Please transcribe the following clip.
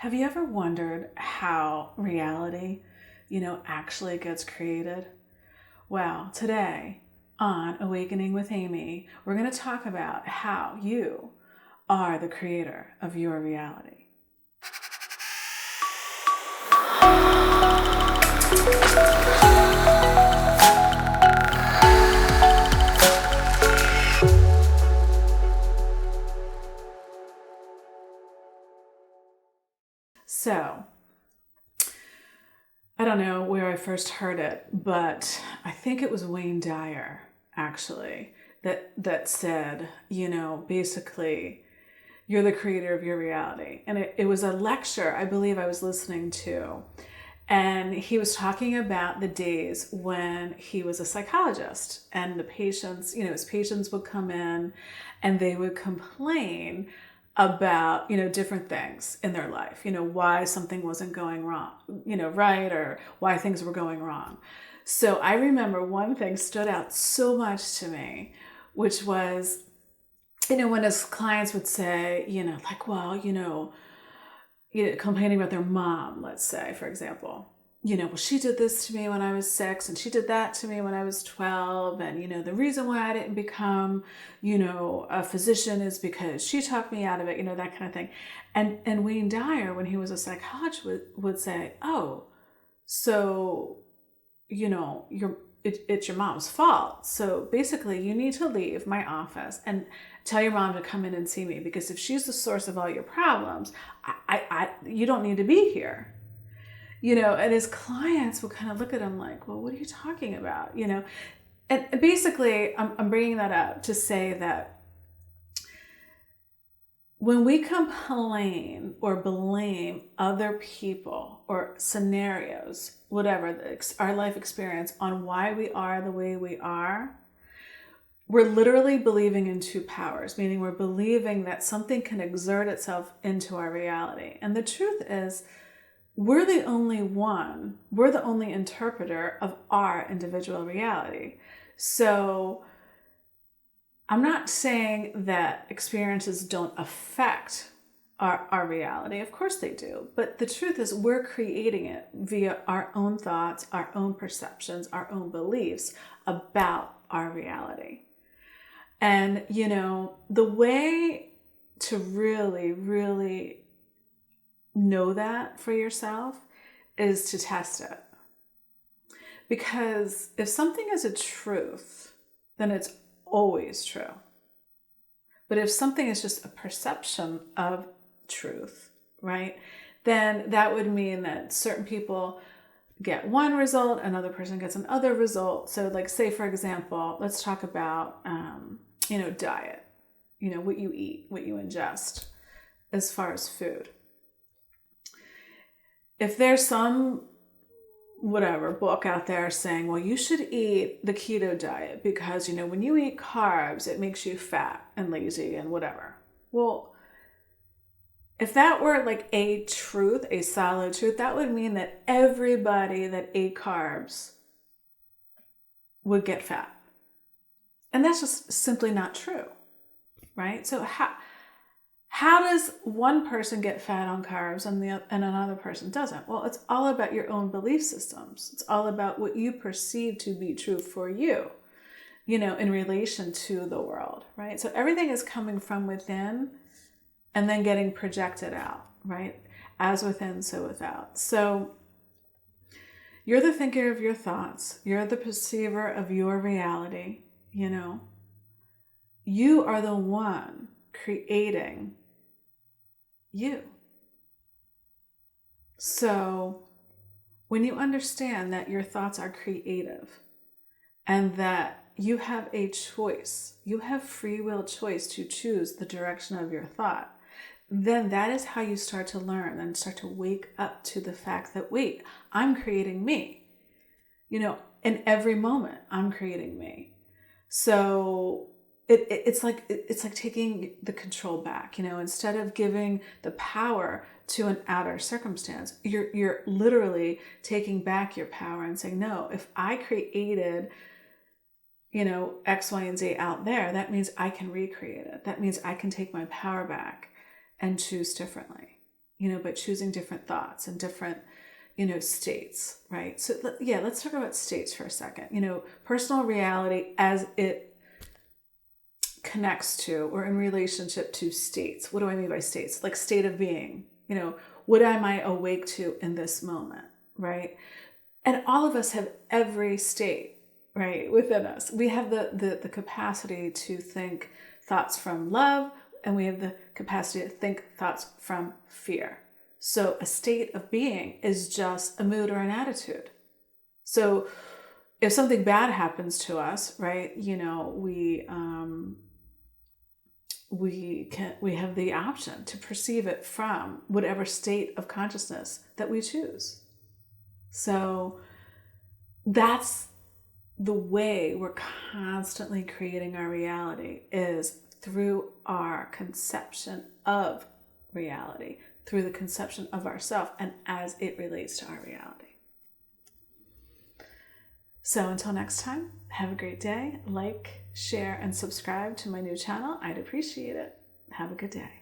Have you ever wondered how reality, actually gets created? Well, today on Awakening with Amy, we're going to talk about how you are the creator of your reality. So, I don't know where I first heard it, but I think it was Wayne Dyer, actually, that said, basically, you're the creator of your reality. And it was a lecture I believe I was listening to. And he was talking about the days when he was a psychologist and the patients, his patients would come in and they would complain about, different things in their life, why something wasn't going wrong, right, or why things were going wrong. So I remember one thing stood out so much to me, which was, when his clients would say, complaining about their mom, let's say, for example, well, she did this to me when I was 6 and she did that to me when I was 12. And, the reason why I didn't become, a physician is because she talked me out of it, that kind of thing. And Wayne Dyer, when he was a psychologist, would say, oh, so, it's your mom's fault. So basically you need to leave my office and tell your mom to come in and see me, because if she's the source of all your problems, you don't need to be here. And his clients would kind of look at him like, well, what are you talking about? And basically I'm bringing that up to say that when we complain or blame other people or scenarios, whatever, our life experience on why we are the way we are, we're literally believing in two powers, meaning we're believing that something can exert itself into our reality. And the truth is, we're the only interpreter of our individual reality. So I'm not saying that experiences don't affect our reality. Of course they do. But the truth is, we're creating it via our own thoughts, our own perceptions, our own beliefs about our reality. And, the way to really, really know that for yourself is to test it. Because if something is a truth, then it's always true. But if something is just a perception of truth, right, then that would mean that certain people get one result, another person gets another result. So like, say, for example, let's talk about, diet, what you eat, what you ingest as far as food. If there's some book out there saying, well, you should eat the keto diet because, when you eat carbs, it makes you fat and lazy and whatever. Well, if that were like a truth, a solid truth, that would mean that everybody that ate carbs would get fat. And that's just simply not true, right? So how does one person get fat on carbs and another person doesn't? Well, it's all about your own belief systems. It's all about what you perceive to be true for you, in relation to the world, right? So everything is coming from within and then getting projected out, right? As within, so without. So you're the thinker of your thoughts. You're the perceiver of your reality, You are the one creating you. So when you understand that your thoughts are creative and that you have a choice, you have free will choice to choose the direction of your thought, then that is how you start to learn and start to wake up to the fact that, wait, I'm creating me. In every moment, I'm creating me. So it's like taking the control back. Instead of giving the power to an outer circumstance, you're literally taking back your power and saying, no, if I created, X, Y, and Z out there, that means I can recreate it. That means I can take my power back and choose differently. by choosing different thoughts and different, states, right? So yeah, let's talk about states for a second. Personal reality as it connects to or in relationship to states. What do I mean by states? Like state of being, what am I awake to in this moment, right? And all of us have every state, right, within us. We have the capacity to think thoughts from love, and we have the capacity to think thoughts from fear. So a state of being is just a mood or an attitude. So if something bad happens to us, right, we have the option to perceive it from whatever state of consciousness that we choose. So that's the way we're constantly creating our reality, is through our conception of reality, through the conception of ourself and as it relates to our reality. So until next time, have a great day. Like, share, and subscribe to my new channel. I'd appreciate it. Have a good day.